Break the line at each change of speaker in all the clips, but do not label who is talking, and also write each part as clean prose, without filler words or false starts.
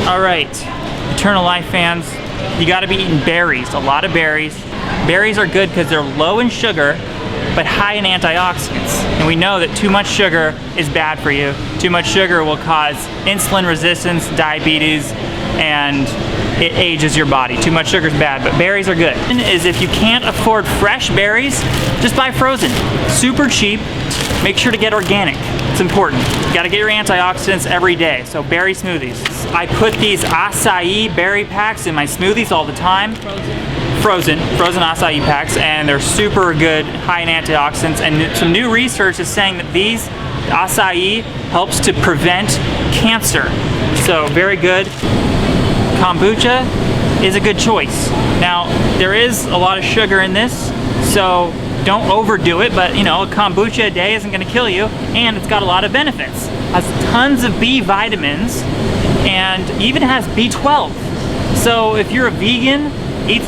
All right, Eternal Life fans, you gotta be eating berries, a lot of berries. Berries are good because they're low in sugar, but high in antioxidants. And we know that too much sugar is bad for you. Too much sugar will cause insulin resistance, diabetes, and it ages your body. Too much sugar is bad, but berries are good. Is if you can't afford fresh berries, just buy frozen. Super cheap. Make sure to get organic. It's important. You gotta get your antioxidants every day. So berry smoothies. I put these acai berry packs in my smoothies all the time. Frozen acai packs, and they're super good, high in antioxidants. And some new research is saying that these acai helps to prevent cancer. So very good. Kombucha is a good choice. Now, there is a lot of sugar in this, so don't overdo it, but you know, a kombucha a day isn't gonna kill you, and it's got a lot of benefits. It has tons of B vitamins, and even has B12. So if you're a vegan,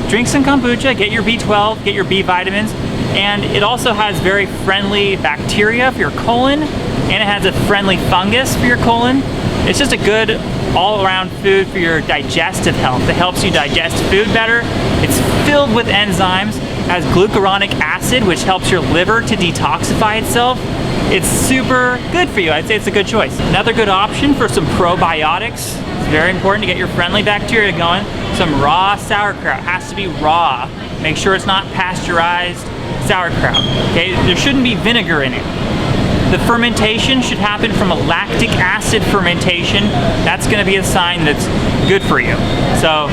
drink some kombucha, get your B12, get your B vitamins, and it also has very friendly bacteria for your colon, and it has a friendly fungus for your colon. It's just a good all-around food for your digestive health. It helps you digest food better. It's filled with enzymes, has glucuronic acid, which helps your liver to detoxify itself. It's super good for you. I'd say it's a good choice. Another good option for some probiotics. It's very important to get your friendly bacteria going. Some raw sauerkraut. It has to be raw. Make sure it's not pasteurized sauerkraut. Okay, there shouldn't be vinegar in it. The fermentation should happen from a lactic acid fermentation. That's going to be a sign that's good for you. So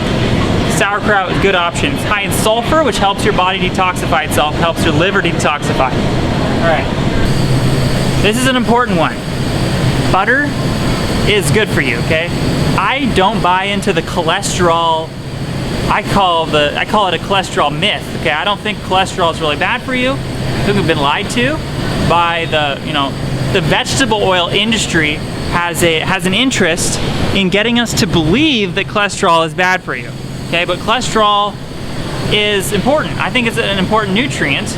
sauerkraut is a good option. It's high in sulfur, which helps your body detoxify itself, helps your liver detoxify. All right. This is an important one. Butter is good for you, okay? I don't buy into the cholesterol. I call it a cholesterol myth, okay? I don't think cholesterol is really bad for you. I think we've been lied to by the vegetable oil industry has an interest in getting us to believe that cholesterol is bad for you. Okay, but cholesterol is important. I think it's an important nutrient,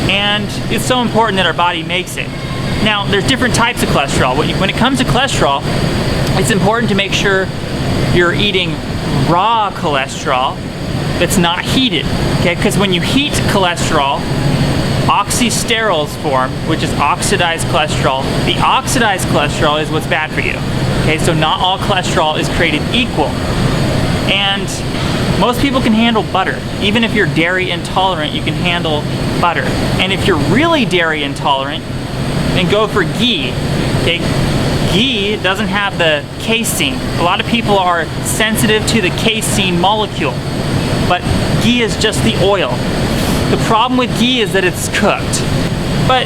and it's so important that our body makes it. Now, there's different types of cholesterol. When it comes to cholesterol, it's important to make sure you're eating raw cholesterol that's not heated. Okay, because when you heat cholesterol, oxysterols form, which is oxidized cholesterol. The oxidized cholesterol is what's bad for you. Okay, so not all cholesterol is created equal. And most people can handle butter. Even if you're dairy intolerant, you can handle butter. And if you're really dairy intolerant, then go for ghee. Okay, ghee doesn't have the casein. A lot of people are sensitive to the casein molecule, but ghee is just the oil. The problem with ghee is that it's cooked, but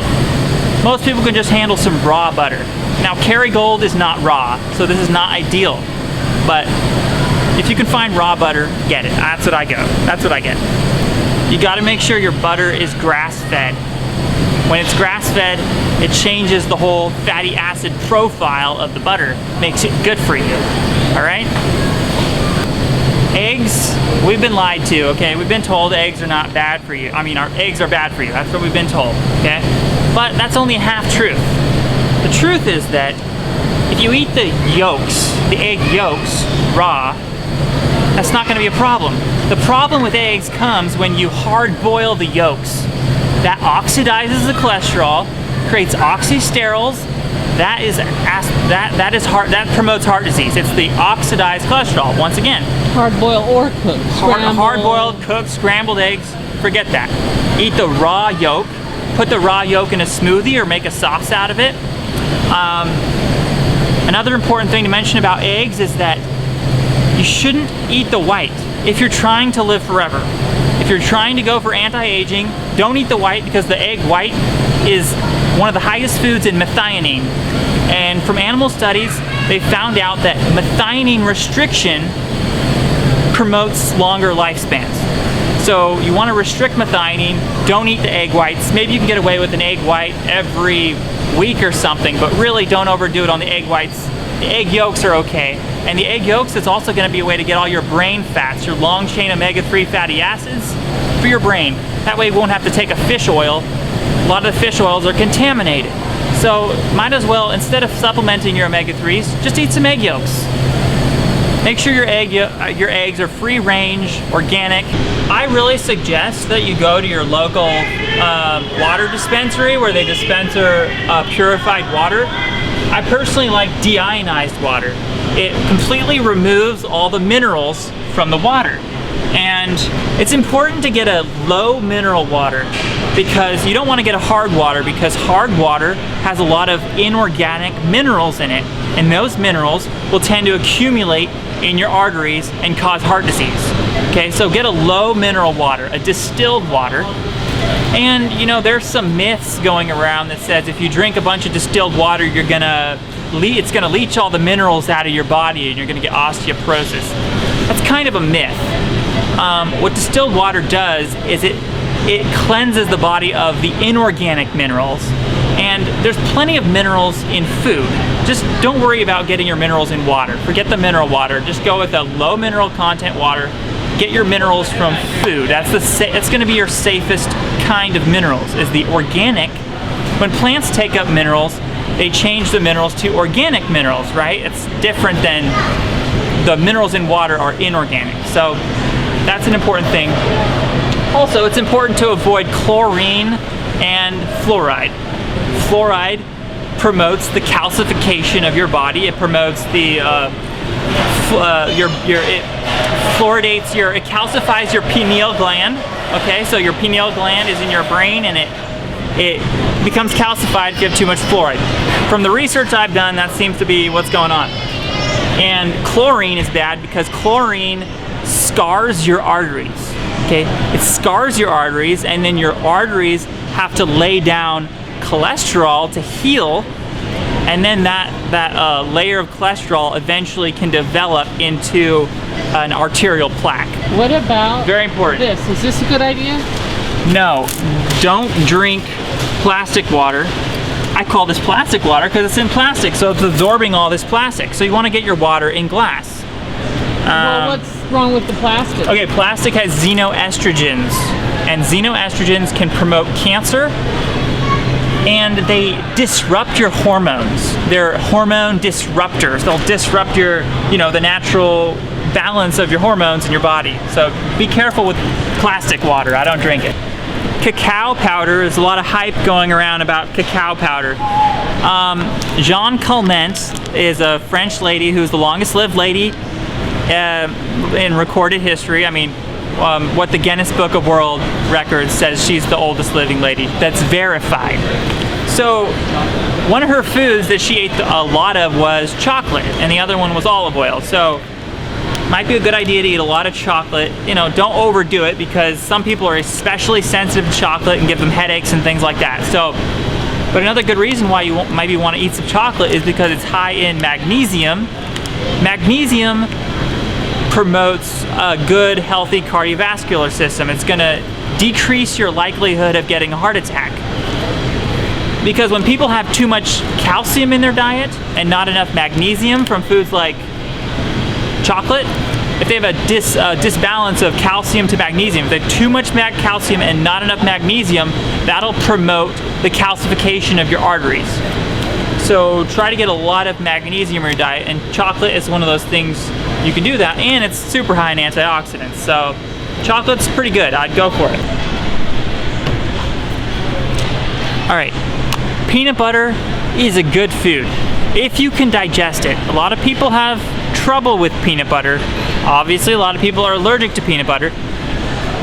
most people can just handle some raw butter. Now, Kerrygold is not raw, so this is not ideal, but if you can find raw butter, get it. That's what I go. That's what I get. You gotta make sure your butter is grass-fed. When it's grass-fed, it changes the whole fatty acid profile of the butter, makes it good for you, all right? Eggs, we've been lied to, okay? We've been told eggs are not bad for you. I mean, our eggs are bad for you. That's what we've been told, okay? But that's only half truth. The truth is that if you eat the yolks, the egg yolks, raw, that's not gonna be a problem. The problem with eggs comes when you hard boil the yolks. That oxidizes the cholesterol, creates oxysterols. That promotes heart disease. It's the oxidized cholesterol. Once again,
hard boil or cook.
Hard boiled, cooked, scrambled eggs. Forget that. Eat the raw yolk. Put the raw yolk in a smoothie or make a sauce out of it. Another important thing to mention about eggs is that you shouldn't eat the white if you're trying to live forever. If you're trying to go for anti-aging, don't eat the white, because the egg white is one of the highest foods in methionine. And from animal studies, they found out that methionine restriction promotes longer lifespans. So you want to restrict methionine, don't eat the egg whites. Maybe you can get away with an egg white every week or something, but really don't overdo it on the egg whites. The egg yolks are okay. And the egg yolks is also going to be a way to get all your brain fats, your long chain omega-3 fatty acids for your brain. That way you won't have to take a fish oil. A lot of the fish oils are contaminated. So might as well, instead of supplementing your omega-3s, just eat some egg yolks. Make sure your eggs are free range, organic. I really suggest that you go to your local water dispensary where they dispense purified water. I personally like deionized water. It completely removes all the minerals from the water. And it's important to get a low mineral water because you don't want to get a hard water, because hard water has a lot of inorganic minerals in it, and those minerals will tend to accumulate in your arteries and cause heart disease. Okay, so get a low mineral water, a distilled water. And you know, there's some myths going around that says if you drink a bunch of distilled water, it's gonna leach all the minerals out of your body and you're gonna get osteoporosis. That's kind of a myth. What distilled water does is it cleanses the body of the inorganic minerals. And there's plenty of minerals in food. Just don't worry about getting your minerals in water. Forget the mineral water. Just go with a low mineral content water. Get your minerals from food. That's going to be your safest kind of minerals, is the organic. When plants take up minerals, they change the minerals to organic minerals, right? It's different than the minerals in water are inorganic. So that's an important thing. Also, it's important to avoid chlorine and fluoride. Fluoride promotes the calcification of your body. It promotes the it calcifies your pineal gland. Okay, so your pineal gland is in your brain, and it becomes calcified if you have too much fluoride. From the research I've done, that seems to be what's going on. And chlorine is bad because chlorine scars your arteries. Okay, it scars your arteries, and then your arteries have to lay down cholesterol to heal, and then that layer of cholesterol eventually can develop into an arterial plaque.
What about
very important
this? Is this a good idea?
No, don't drink plastic water. I call this plastic water because it's in plastic, so it's absorbing all this plastic. So you want to get your water in glass.
Well, what's wrong with the plastic?
Okay, plastic has xenoestrogens, and xenoestrogens can promote cancer, and they disrupt your hormones. They're hormone disruptors. They'll disrupt the natural balance of your hormones in your body. So be careful with plastic water. I don't drink it. Cacao powder, there's a lot of hype going around about cacao powder. Jeanne Calment is a French lady who's the longest lived lady in recorded history. I mean, what the Guinness Book of World Records says she's the oldest living lady. That's verified. So one of her foods that she ate a lot of was chocolate, and the other one was olive oil. So might be a good idea to eat a lot of chocolate. You know, don't overdo it, because some people are especially sensitive to chocolate and give them headaches and things like that. So, but another good reason why you maybe want to eat some chocolate is because it's high in magnesium. Magnesium promotes a good, healthy cardiovascular system. It's going to decrease your likelihood of getting a heart attack. Because when people have too much calcium in their diet and not enough magnesium from foods like chocolate, if they have a disbalance of calcium to magnesium, if they have too much calcium and not enough magnesium, that'll promote the calcification of your arteries. So try to get a lot of magnesium in your diet, and chocolate is one of those things you can do that, and it's super high in antioxidants. So chocolate's pretty good. I'd go for it. All right, peanut butter is a good food if you can digest it. A lot of people have trouble with peanut butter. Obviously, a lot of people are allergic to peanut butter.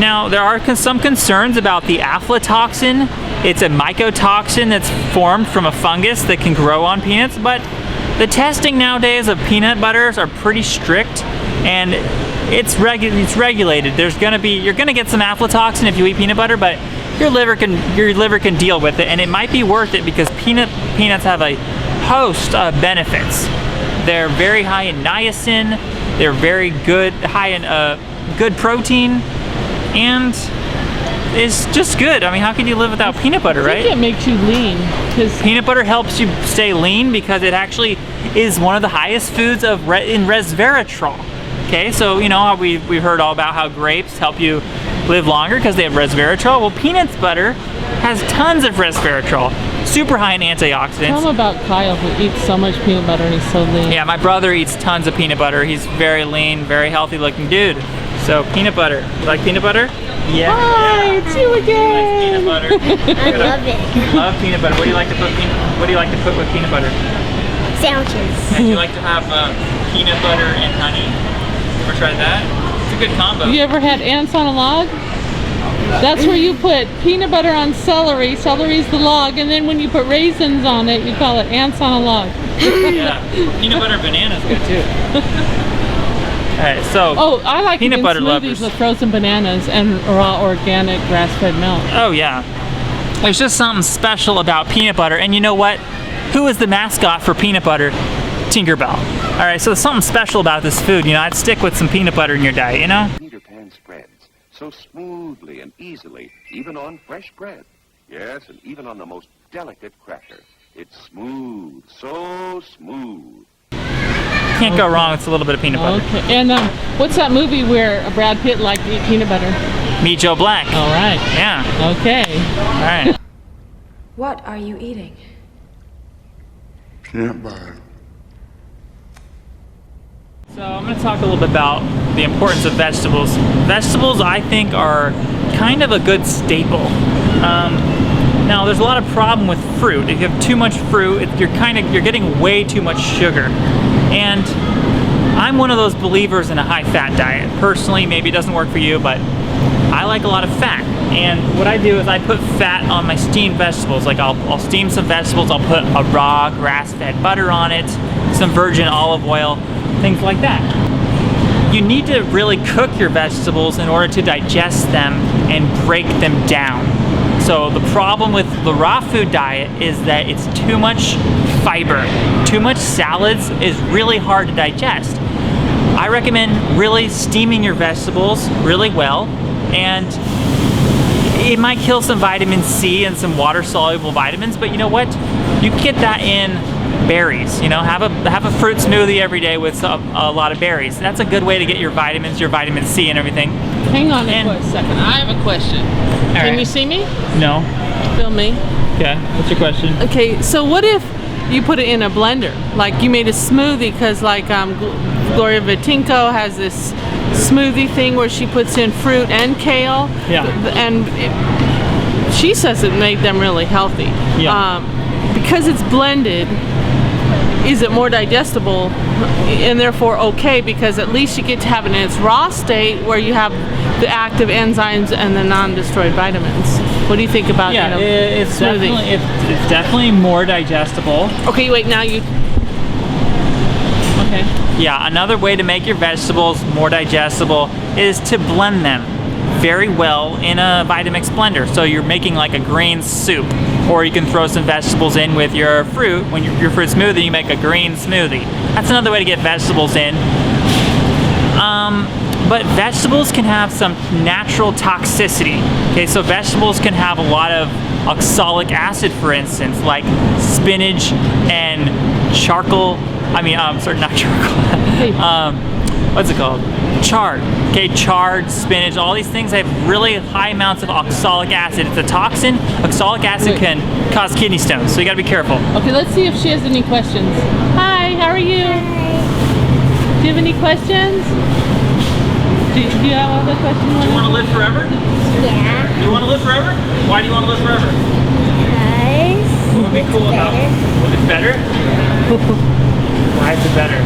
Now, there are some concerns about the aflatoxin. It's a mycotoxin that's formed from a fungus that can grow on peanuts, but the testing nowadays of peanut butters are pretty strict, and it's regulated. You're gonna get some aflatoxin if you eat peanut butter, but your liver can deal with it, and it might be worth it because peanuts have a host of benefits. They're very high in niacin. They're very good, high in good protein, and it's just good. I mean, how can you live without peanut butter, right?
I think it makes you lean.
Peanut butter helps you stay lean because it actually is one of the highest foods in resveratrol. Okay, so you know how we've heard all about how grapes help you live longer because they have resveratrol. Well, peanut butter has tons of resveratrol. super high in
Tell
antioxidants.
them about Kyle who eats so much peanut butter and he's so lean.
Yeah, my brother eats tons of peanut butter. He's very lean, very healthy looking dude. So peanut butter. You like peanut butter? Yeah.
Hi, it's you again.
Peanut butter.
I love it.
Love peanut butter. What do you like to put with peanut butter?
Sandwiches.
And do you like to have peanut butter and honey? Ever tried that? It's a good combo.
You ever had ants on a log? That's where you put peanut butter on celery. Celery's the log, and then when you put raisins on it, you call it ants on a log.
Yeah. Peanut butter banana is good too. Alright, so
Oh, I like
peanut
it in
butter
smoothies
lovers.
with frozen bananas and raw organic grass-fed milk.
Oh yeah. There's just something special about peanut butter, and you know what? Who is the mascot for peanut butter? Tinkerbell. Alright, so there's something special about this food, you know, I'd stick with some peanut butter in your diet, you know?
Peter Pan spreads so smoothly and easily, even on fresh bread. Yes, and even on the most delicate cracker. It's smooth, so smooth.
Can't go wrong with a little bit of peanut butter.
Okay, and what's that movie where Brad Pitt liked to eat peanut butter?
Meet Joe Black.
All right.
Yeah.
Okay.
Alright.
What are you eating?
Peanut butter.
So I'm going to talk a little bit about the importance of vegetables. Vegetables, I think, are kind of a good staple. Now, there's a lot of problem with fruit. If you have too much fruit, you're getting way too much sugar. And I'm one of those believers in a high-fat diet. Personally, maybe it doesn't work for you, but I like a lot of fat. And what I do is I put fat on my steamed vegetables. Like I'll steam some vegetables, I'll put a raw grass-fed butter on it, some virgin olive oil, things like that. You need to really cook your vegetables in order to digest them and break them down. So the problem with the raw food diet is that it's too much fiber. Too much salads is really hard to digest. I recommend really steaming your vegetables really well, and it might kill some vitamin C and some water-soluble vitamins, but you know what? You can get that in berries. You know, have a fruit smoothie every day with a lot of berries. That's a good way to get your vitamins, your vitamin C and everything.
Hang on
And-
a second. I have a question. Can
right.
you see me?
No.
Film me.
Okay. What's your question?
Okay, so what if you put it in a blender? Like you made a smoothie, because like Gloria Vitinko has this smoothie thing where she puts in fruit and kale.
Yeah.
And she says it made them really healthy.
Yeah.
Because it's blended, is it more digestible and therefore okay, because at least you get to have it in its raw state where you have the active enzymes and the non-destroyed vitamins. What do you think about
Yeah, it's
smoothie?
definitely more digestible.
Okay, wait, now you... Okay.
Yeah, another way to make your vegetables more digestible is to blend them very well in a Vitamix blender. So you're making like a green soup, or you can throw some vegetables in with your fruit. When your fruit smoothie, you make a green smoothie. That's another way to get vegetables in. But vegetables can have some natural toxicity. Okay, so vegetables can have a lot of oxalic acid, for instance, like spinach and charcoal. Sorry, not charcoal. What's it called? Chard. Okay, chard, spinach, all these things have really high amounts of oxalic acid. It's a toxin. Oxalic acid
Wait.
can cause kidney stones, so you gotta be careful.
Okay, let's see if she has any questions. Hi, how are you? Do you have any questions? Do you have other questions?
Do you want to live forever?
Yeah.
You want to live forever? Why do you want to live forever?
Because
What would be cool about it? It's better? Why is it better?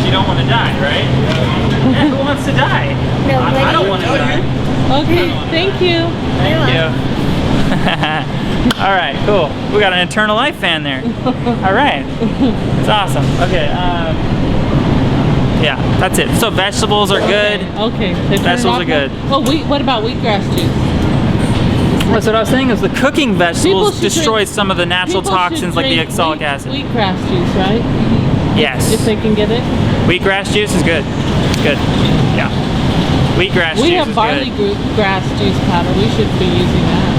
You don't want to die, right? Yeah, who wants to die? I don't want to die.
Okay, thank you.
Thank you. All right, cool. We got an Eternal Life fan there. All right, it's awesome. Okay, yeah, that's it. So vegetables are good.
Okay. So turn it
Vegetables
off
are
now.
good.
Oh, what about wheatgrass juice?
That's what I was saying. Is the cooking
People
vegetables
should
destroys
drink-
some of the natural
People should
toxins like the
drink
oxalic acid.
Wheatgrass juice, right?
Yes.
If they can get it.
Wheatgrass juice is good. It's good. Yeah. Wheatgrass
We
juice
have
is
barley
good.
grass juice powder. We should be using that.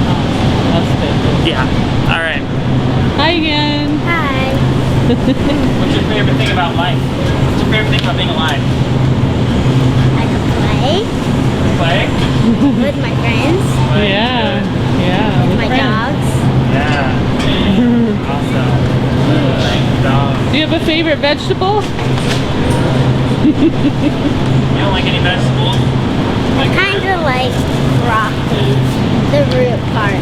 That's good.
Yeah. All right.
Hi again.
hi.
What's your favorite thing about life? What's your favorite thing about being alive?
I can play. play
Play?
with my friends,
Yeah. Yeah.
with my dogs.
Yeah. Awesome. Thanks, dog.
Do you have a favorite vegetable?
You don't like any vegetables?
I kind of like broccoli, the root part.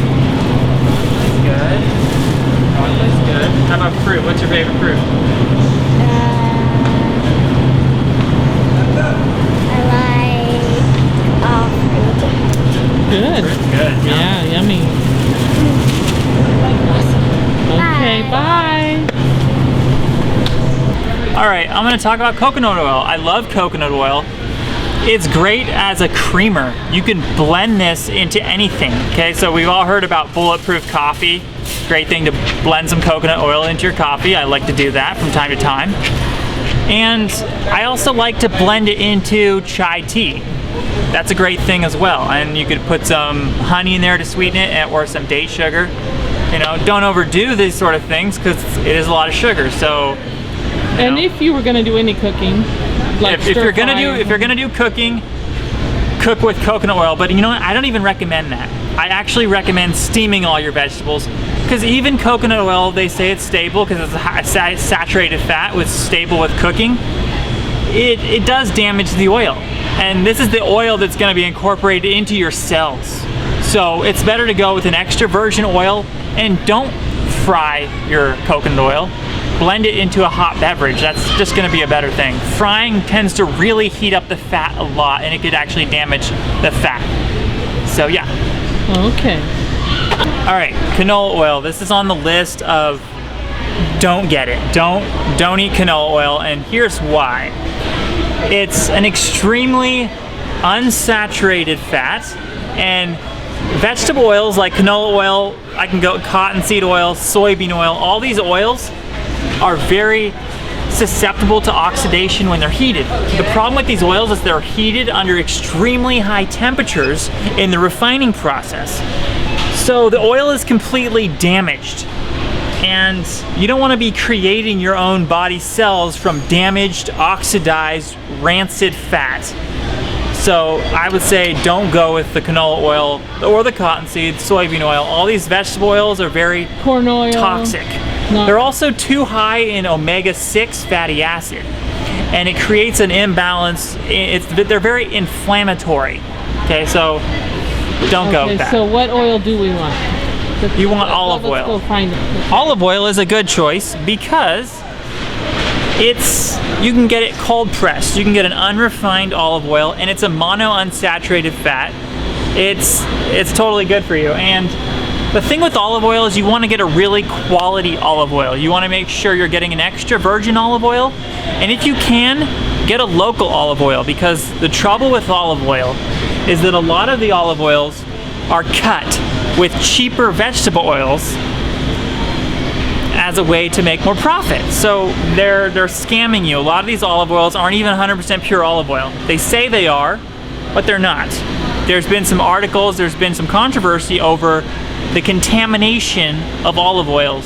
That's good. Broccoli's good. How about fruit? What's your favorite fruit?
I like all fruit.
Good.
Good.
Yeah, yummy. Okay, bye.
All right, I'm gonna talk about coconut oil. I love coconut oil. It's great as a creamer. You can blend this into anything, okay? So we've all heard about bulletproof coffee. Great thing to blend some coconut oil into your coffee. I like to do that from time to time. And I also like to blend it into chai tea. That's a great thing as well. And you could put some honey in there to sweeten it, or some date sugar. You know, don't overdo these sort of things because it is a lot of sugar. So,
And
know.
if you were gonna do any cooking, like
if you're gonna
stir-fry-
do cooking, cook with coconut oil. But you know what? I don't even recommend that. I actually recommend steaming all your vegetables, because even coconut oil, they say it's stable because it's a saturated fat, with stable with cooking. It does damage the oil, and this is the oil that's going to be incorporated into your cells. So it's better to go with an extra virgin oil, and don't fry your coconut oil. Blend it into a hot beverage. That's just going to be a better thing. Frying tends to really heat up the fat a lot, and it could actually damage the fat. So yeah.
Okay.
All right, canola oil. This is on the list of don't get it. Don't eat canola oil, and here's why. It's an extremely unsaturated fat, and vegetable oils like canola oil, I can go cottonseed oil, soybean oil, all these oils are very susceptible to oxidation when they're heated. The problem with these oils is they're heated under extremely high temperatures in the refining process. So the oil is completely damaged, and you don't want to be creating your own body cells from damaged, oxidized, rancid fat. So I would say don't go with the canola oil or the cottonseed, soybean oil. All these vegetable oils are very
Corn oil.
toxic.
No.
They're also too high in omega-6 fatty acid, and it creates an imbalance. They're very inflammatory. Okay, so don't go
Okay,
with that.
so what oil do we want?
You want olive
Let's
oil.
go find it.
Olive oil is a good choice because you can get it cold pressed. You can get an unrefined olive oil, and it's a monounsaturated fat. It's totally good for you. And the thing with olive oil is you want to get a really quality olive oil. You want to make sure you're getting an extra virgin olive oil, and if you can, get a local olive oil, because the trouble with olive oil is that a lot of the olive oils are cut with cheaper vegetable oils as a way to make more profit. So they're scamming you. A lot of these olive oils aren't even 100% pure olive oil. They say they are, but they're not. There's been some articles, there's been some controversy over the contamination of olive oils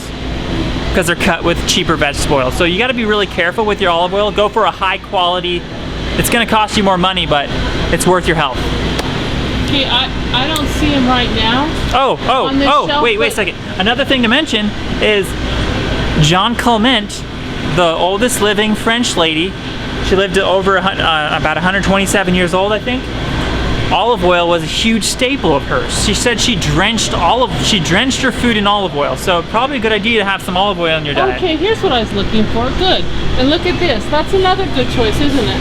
because they're cut with cheaper vegetable oil. So you got to be really careful with your olive oil. Go for a high quality. It's going to cost you more money, but it's worth your health.
Okay, I don't see him right now. On this shelf,
wait a
but-
second. Another thing to mention is Jeanne Calment, the oldest living French lady. She lived to over about 127 years old, I think. Olive oil was a huge staple of hers. She said she drenched her food in olive oil. So probably a good idea to have some olive oil in your diet.
Okay, here's what I was looking for. Good. And look at this. That's another good choice, isn't it?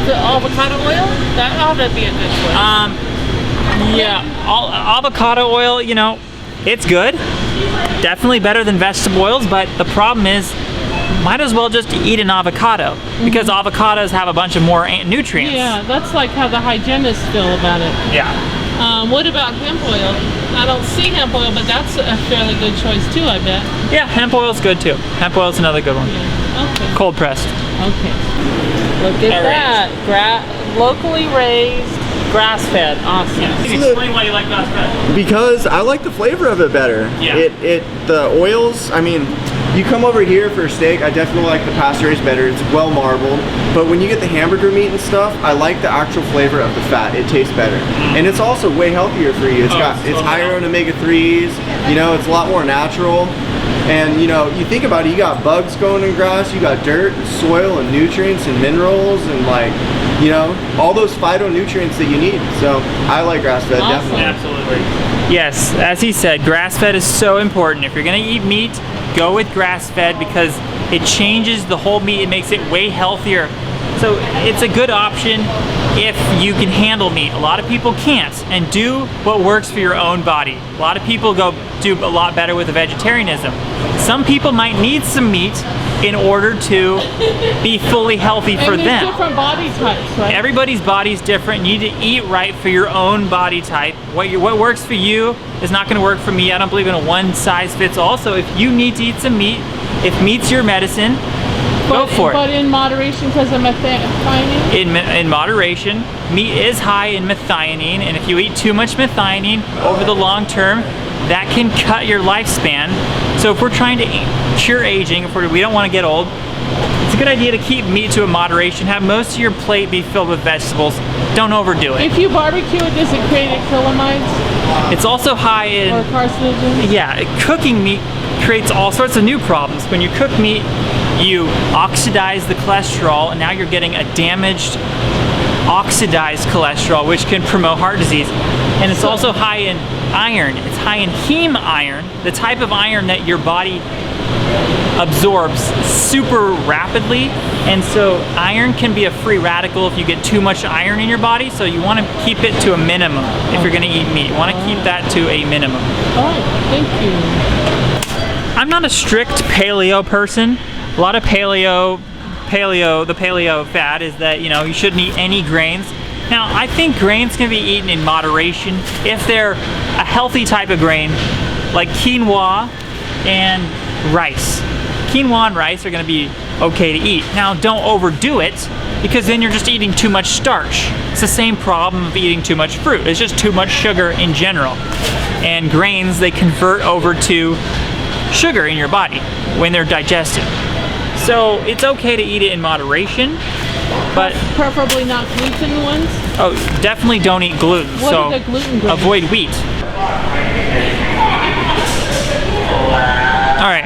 The avocado oil? That ought to be a good choice.
Yeah, avocado oil, you know, it's good. Definitely better than vegetable oils, but the problem is, might as well just eat an avocado, because avocados have a bunch of more nutrients.
Yeah, that's like how the hygienists feel about it.
Yeah.
What about hemp oil? I don't see hemp oil, but that's a fairly good choice too, I bet.
Yeah, hemp oil's good too. Hemp oil's another good one.
Okay.
Cold pressed.
Okay. Look at
All
that. Locally raised, grass-fed. Awesome.
Explain why you like grass fed.
Because I like the flavor of it better.
Yeah.
The oils, I mean, You come over here for a steak, I definitely like the pasture raised better. It's well marbled. But when you get the hamburger meat and stuff, I like the actual flavor of the fat. It tastes better. And it's also way healthier for you. It's higher on omega-3s, you know, it's a lot more natural. And you know, you think about it, you got bugs going in grass, you got dirt and soil and nutrients and minerals and like, you know, all those phytonutrients that you need. So I like grass-fed, definitely.
Absolutely. Yes, as he said, grass-fed is so important. If you're gonna eat meat, go with grass-fed because it changes the whole meat. It makes it way healthier. So it's a good option if you can handle meat. A lot of people can't, and do what works for your own body. A lot of people do a lot better with vegetarianism. Some people might need some meat in order to be fully healthy for
and
them.
different body types, right?
Everybody's body is different. You need to eat right for your own body type. What works for you is not going to work for me. I don't believe in a one-size-fits-all. So if you need to eat some meat, if meat's your medicine, go for it.
But in moderation because of methionine?
In moderation. Meat is high in methionine, and if you eat too much methionine over the long term, that can cut your lifespan. So if we're trying to cure aging, if we don't want to get old, it's a good idea to keep meat to a moderation. Have most of your plate be filled with vegetables. Don't overdo it.
If you barbecue it, does it create acrylamide?
It's also high in...
Or carcinogens?
Yeah, cooking meat creates all sorts of new problems. When you cook meat, you oxidize the cholesterol, and now you're getting a damaged, oxidized cholesterol, which can promote heart disease. And it's also high in iron. It's high in heme iron, the type of iron that your body absorbs super rapidly. And so iron can be a free radical if you get too much iron in your body, so you want to keep it to a minimum if you're going to eat meat. You want to keep that to a minimum.
All right, thank you.
I'm not a strict paleo person. A lot of the paleo fad is that, you know, you shouldn't eat any grains. Now, I think grains can be eaten in moderation if they're a healthy type of grain, like quinoa and rice. Quinoa and rice are going to be okay to eat. Now, don't overdo it, because then you're just eating too much starch. It's the same problem of eating too much fruit. It's just too much sugar in general. And grains, they convert over to sugar in your body when they're digested. So it's okay to eat it in moderation, but
preferably not gluten ones.
Oh, definitely don't eat gluten.
What are the gluten grains?
Avoid wheat. All right.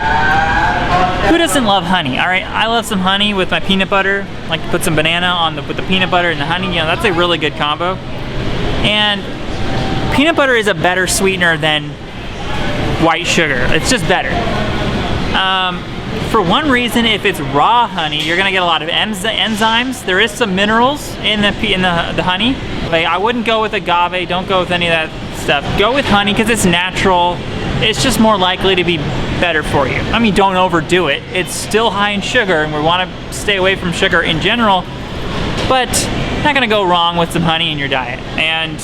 Who doesn't love honey? All right, I love some honey with my peanut butter. I like to put some banana on with the peanut butter and the honey. You know, that's a really good combo. And peanut butter is a better sweetener than white sugar. It's just better. For one reason, if it's raw honey, you're gonna get a lot of enzymes. There is some minerals in the honey. Like, I wouldn't go with agave. Don't go with any of that stuff. Go with honey because it's natural. It's just more likely to be better for you. I mean, don't overdo it. It's still high in sugar, and we want to stay away from sugar in general. But not gonna go wrong with some honey in your diet. And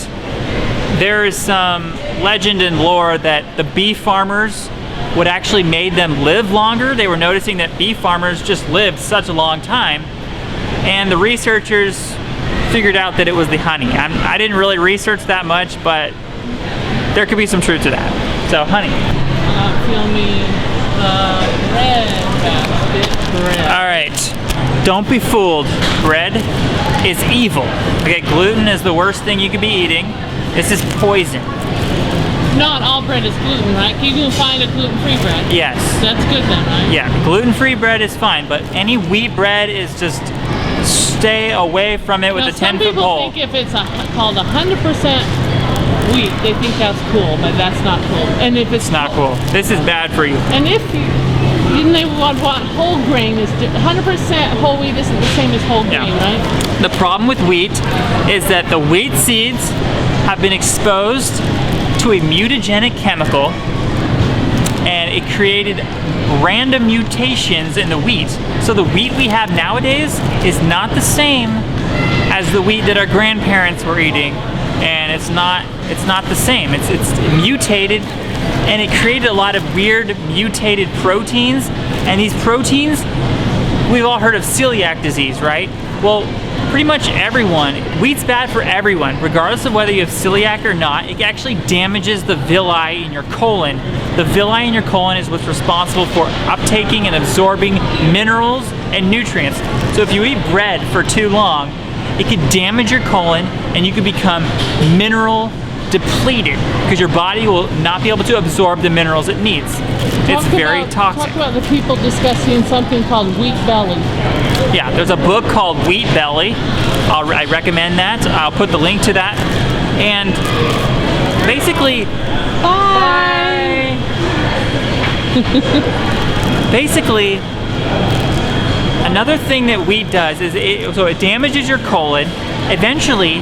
there is some legend and lore that the beef farmers would actually made them live longer. They were noticing that beef farmers just lived such a long time, and the researchers figured out that it was the honey. I didn't really research that much, but there could be some truth to that. So honey.
Feel me bread basket. Bread.
All right, don't be fooled. Bread is evil. Okay, gluten is the worst thing you could be eating. This is poison.
Not all bread is gluten, right? You can find a gluten-free bread.
Yes.
That's good then, right?
Yeah, gluten-free bread is fine, but any wheat bread is just stay away from it with the 10-foot pole.
Some people think if it's called 100% wheat, they think that's cool, but that's not cool. And if it's
not cool, this is bad for you.
And if they want whole grain, is 100% whole wheat isn't the same as whole grain, right?
The problem with wheat is that the wheat seeds have been exposed to a mutagenic chemical, and it created random mutations in the wheat. So the wheat we have nowadays is not the same as the wheat that our grandparents were eating, and it's not the same. It's mutated, and it created a lot of weird mutated proteins. And these proteins, we've all heard of celiac disease, right? Well, pretty much everyone. Wheat's bad for everyone, regardless of whether you have celiac or not. It actually damages the villi in your colon. The villi in your colon is what's responsible for uptaking and absorbing minerals and nutrients. So if you eat bread for too long, it could damage your colon and you could become mineral depleted because your body will not be able to absorb the minerals it needs. It's very toxic.
Talk about the people discussing something called wheat belly.
Yeah, there's a book called Wheat Belly. I recommend that. I'll put the link to that. And basically,
Bye.
basically, another thing that wheat does is it damages your colon. Eventually,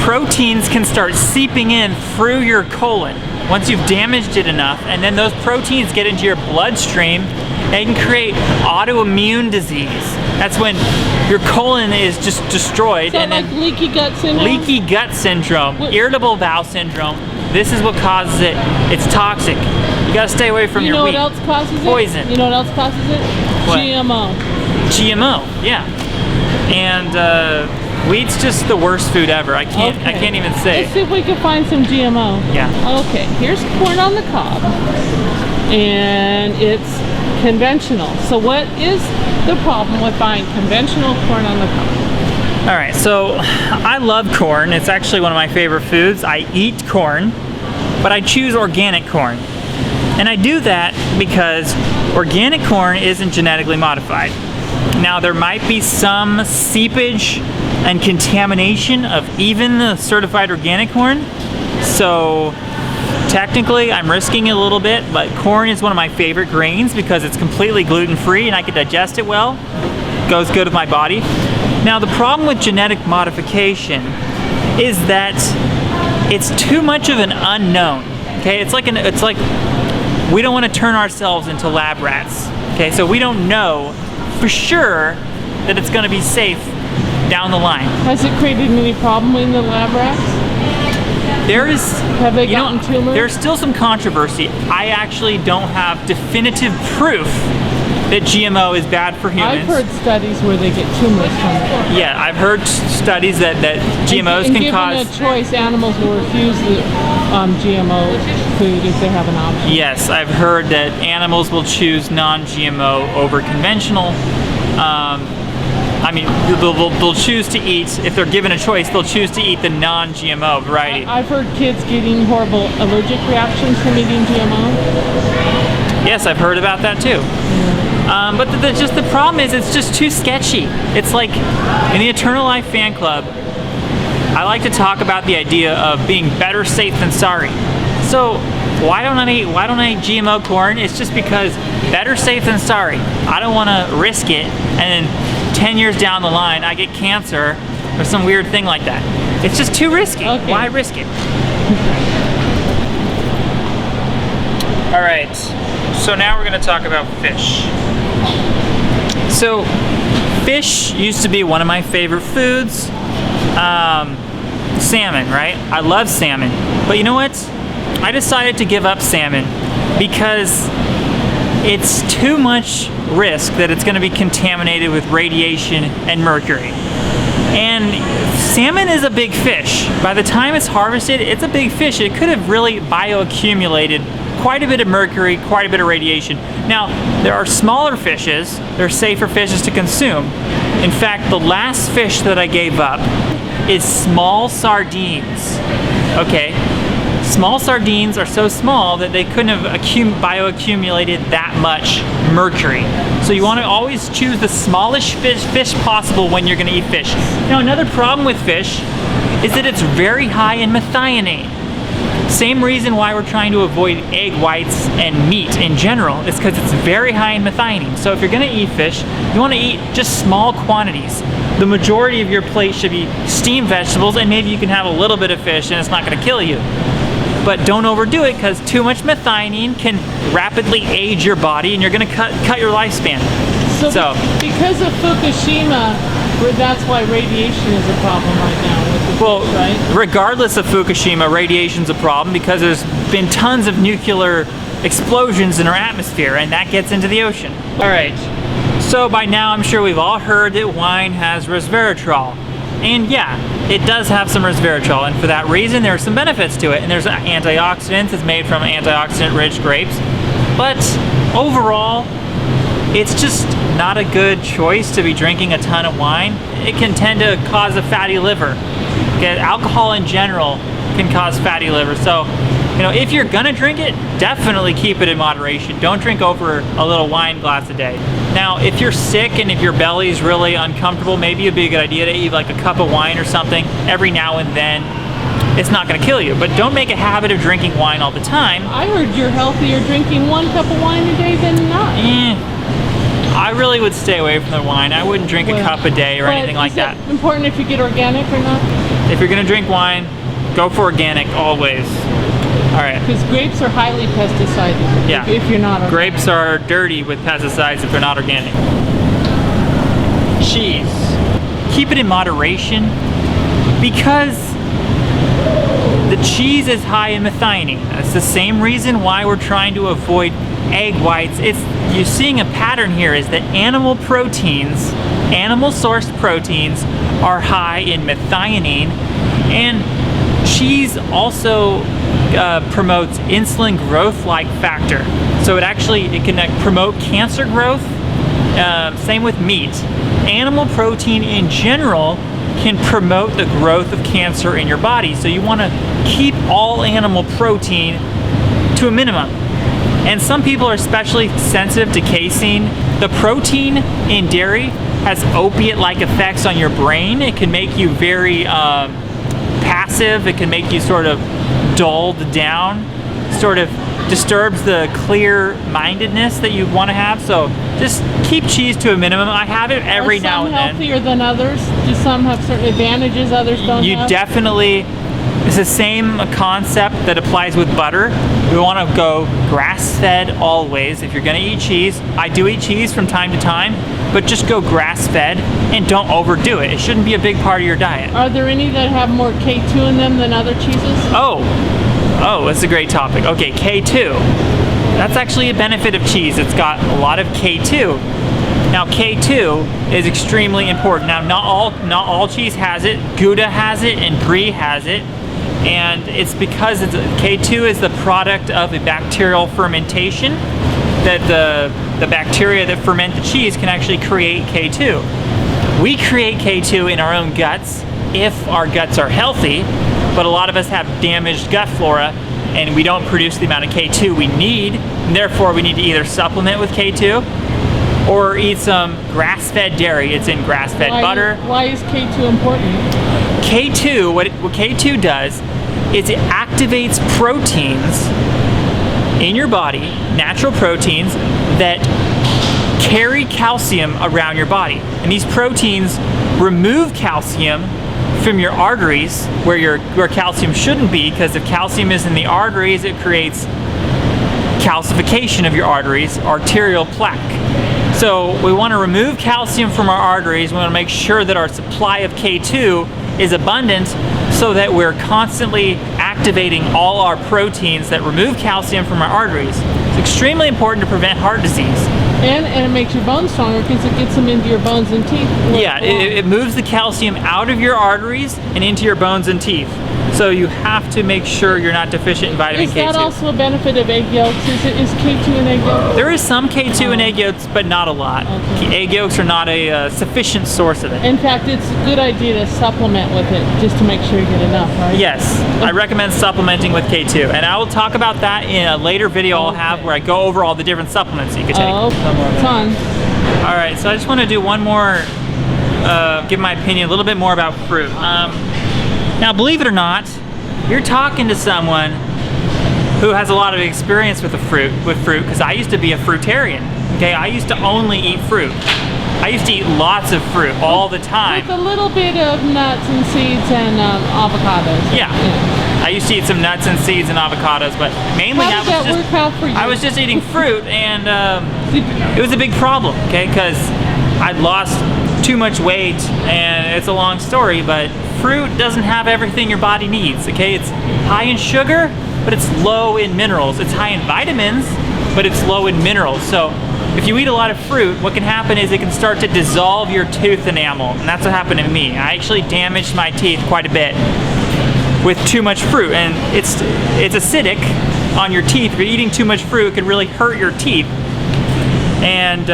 proteins can start seeping in through your colon once you've damaged it enough, and then those proteins get into your bloodstream and can create autoimmune disease. That's when your colon is just destroyed.
So
and
like
then
leaky gut syndrome?
leaky gut syndrome,
What-
irritable bowel syndrome. This is what causes it. It's toxic. You gotta stay away from
You
your
know
wheat.
what else causes it?
Poison.
You know what else causes it?
What?
GMO.
GMO, yeah. And wheat's just the worst food ever. I can't even say
Let's
it.
see if we can find some GMO.
Yeah.
Okay, here's corn on the cob. And it's conventional. So what is the problem with buying conventional corn on the cob?
All right, so I love corn. It's actually one of my favorite foods. I eat corn, but I choose organic corn. And I do that because organic corn isn't genetically modified. Now, there might be some seepage and contamination of even the certified organic corn. So technically, I'm risking it a little bit, but corn is one of my favorite grains because it's completely gluten-free and I can digest it well. Goes good with my body. Now, the problem with genetic modification is that it's too much of an unknown. Okay, it's like we don't want to turn ourselves into lab rats. Okay, so we don't know for sure that it's going to be safe down the line.
Has it created any problem in the lab rats?
There is,
Have they gotten tumors?
there's still some controversy. I actually don't have definitive proof that GMO is bad for humans.
I've heard studies where they get tumors from it.
Yeah, I've heard studies that GMOs
and
can
given
cause.
a choice, animals will refuse the GMO food if they have an option.
Yes, I've heard that animals will choose non-GMO over conventional. I mean, they'll choose to eat, if they're given a choice, they'll choose to eat the non-GMO variety.
I've heard kids getting horrible allergic reactions from eating GMO.
Yes, I've heard about that too. But the problem is it's just too sketchy. It's like in the Eternal Life fan club, I like to talk about the idea of being better safe than sorry. So why don't I eat GMO corn? It's just because better safe than sorry. I don't want to risk it, and then 10 years down the line I get cancer or some weird thing like that. It's just too risky.
Okay.
Why risk it? All right. So now we're going to talk about fish. So fish used to be one of my favorite foods. Salmon, right? I love salmon. But you know what? I decided to give up salmon because it's too much risk that it's going to be contaminated with radiation and mercury. And salmon is a big fish. By the time it's harvested, it's a big fish. It could have really bioaccumulated quite a bit of mercury, quite a bit of radiation. Now, there are smaller fishes. They're safer fishes to consume. In fact, the last fish that I gave up is small sardines. Okay? Small sardines are so small that they couldn't have bioaccumulated that much mercury. So you want to always choose the smallest fish possible when you're going to eat fish. Now, another problem with fish is that it's very high in methionine. Same reason why we're trying to avoid egg whites and meat in general is because it's very high in methionine. So if you're going to eat fish, you want to eat just small quantities. The majority of your plate should be steamed vegetables, and maybe you can have a little bit of fish and it's not going to kill you. But don't overdo it because too much methionine can rapidly age your body and you're going to cut your lifespan. So
because of Fukushima, that's why radiation is a problem right now with the
well,
fish, right?
regardless of Fukushima, radiation's a problem because there's been tons of nuclear explosions in our atmosphere and that gets into the ocean. All right, So by now I'm sure we've all heard that wine has resveratrol. And yeah, it does have some resveratrol, and for that reason there are some benefits to it. And there's antioxidants, it's made from antioxidant-rich grapes. But overall, it's just not a good choice to be drinking a ton of wine. It can tend to cause a fatty liver. Okay, alcohol in general can cause fatty liver. So, you know, if you're gonna drink it, definitely keep it in moderation. Don't drink over a little wine glass a day. Now, if you're sick and if your belly's really uncomfortable, maybe it'd be a good idea to eat like a cup of wine or something every now and then. It's not gonna kill you, but don't make a habit of drinking wine all the time.
I heard you're healthier drinking 1 cup of wine a day than not.
I really would stay away from the wine. I wouldn't drink a cup a day or anything like that.
Is it important if you get organic or not?
If you're gonna drink wine, go for organic always. All right.
Because grapes are highly pesticided.
Yeah.
If you're not organic.
Grapes are dirty with pesticides if they're not organic. Cheese. Keep it in moderation because the cheese is high in methionine. That's the same reason why we're trying to avoid egg whites. You're seeing a pattern here is that animal proteins, animal sourced proteins are high in methionine, and cheese also promotes insulin growth-like factor. So it can promote cancer growth. Same with meat. Animal protein in general can promote the growth of cancer in your body. So you want to keep all animal protein to a minimum. And some people are especially sensitive to casein. The protein in dairy has opiate-like effects on your brain. It can make you very passive. It can make you sort of dulled down, sort of disturbs the clear-mindedness that you want to have. So just keep cheese to a minimum. I have it every now and then.
Are some healthier than others? Do some have certain advantages others don't
You
have?
definitely, it's the same concept that applies with butter. We want to go grass-fed always. If you're going to eat cheese, I do eat cheese from time to time, but just go grass-fed and don't overdo it. It shouldn't be a big part of your diet.
Are there any that have more K2 in them than other cheeses?
Oh, that's a great topic. Okay, K2. That's actually a benefit of cheese. It's got a lot of K2. Now K2 is extremely important. Now not all cheese has it. Gouda has it and Brie has it. And it's because K2 is the product of a bacterial fermentation that the bacteria that ferment the cheese can actually create K2. We create K2 in our own guts if our guts are healthy, but a lot of us have damaged gut flora and we don't produce the amount of K2 we need, and therefore we need to either supplement with K2 or eat some grass-fed dairy. It's in grass-fed butter.
Why is K2 important?
K2, what K2 does is it activates proteins in your body, natural proteins that carry calcium around your body. And these proteins remove calcium from your arteries where calcium shouldn't be, because if calcium is in the arteries, it creates calcification of your arteries, arterial plaque. So we want to remove calcium from our arteries. We want to make sure that our supply of K2 is abundant so that we're constantly activating all our proteins that remove calcium from our arteries. It's extremely important to prevent heart disease.
And it makes your bones stronger because it gets them into your bones and teeth.
Yeah, it moves the calcium out of your arteries and into your bones and teeth. So you have to make sure you're not deficient in vitamin K2.
Is that also a benefit of egg yolks? Is K2 in egg yolks?
There is some K2 in egg yolks, but not a lot. Okay. Egg yolks are not a sufficient source of it.
In fact, it's a good idea to supplement with it just to make sure you get enough, right?
Yes, I recommend supplementing with K2. And I will talk about that in a later video I'll have where I go over all the different supplements you can take.
Oh, tons.
All right, so I just want to do one more, give my opinion a little bit more about fruit. Now, believe it or not, you're talking to someone who has a lot of experience with fruit, because I used to be a fruitarian. Okay, I used to only eat fruit. I used to eat lots of fruit all the time.
With a little bit of nuts and seeds and avocados.
Yeah. I used to eat some nuts and seeds and avocados, but mainly
How does that work out for you?
I was just eating fruit, and it was a big problem, okay, because I'd lost too much weight, and it's a long story, but fruit doesn't have everything your body needs, okay? It's high in sugar, but it's low in minerals. It's high in vitamins, but it's low in minerals. So if you eat a lot of fruit, what can happen is it can start to dissolve your tooth enamel, and that's what happened to me. I actually damaged my teeth quite a bit with too much fruit, and it's acidic on your teeth. If you're eating too much fruit, it could really hurt your teeth, and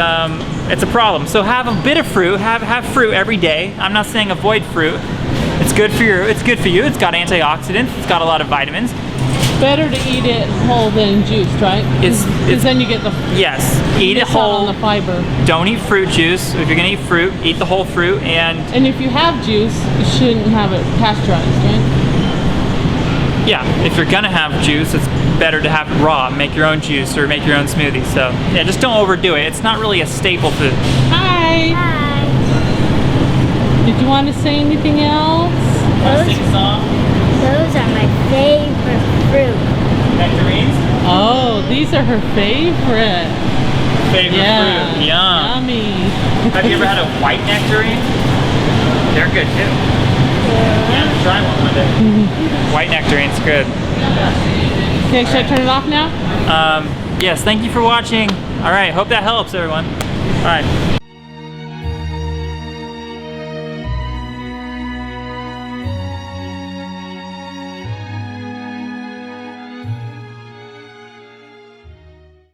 it's a problem. So have a bit of fruit, have fruit every day. I'm not saying avoid fruit. It's good for you. It's got antioxidants. It's got a lot of vitamins.
Better to eat it whole than juiced, right? Because then you get the
yes. Eat it
miss out
whole.
on the fiber.
Don't eat fruit juice. If you're gonna eat fruit, eat the whole fruit.
And if you have juice, you shouldn't have it pasteurized, right?
Yeah, if you're gonna have juice, it's better to have it raw. Make your own juice or make your own smoothie. So yeah, just don't overdo it. It's not really a staple food.
Hi.
Hi.
Did you want to say anything else?
Want to sing a song?
Those are my favorite fruit.
Nectarines?
Oh, these are her favorite.
Favorite
Yeah.
fruit. Yum.
Yummy.
Have you ever had a white nectarine? They're good too. Yeah, try one day. White nectarine's good.
Okay, should I turn it off now?
Yes, thank you for watching. All right, hope that helps, everyone. All right.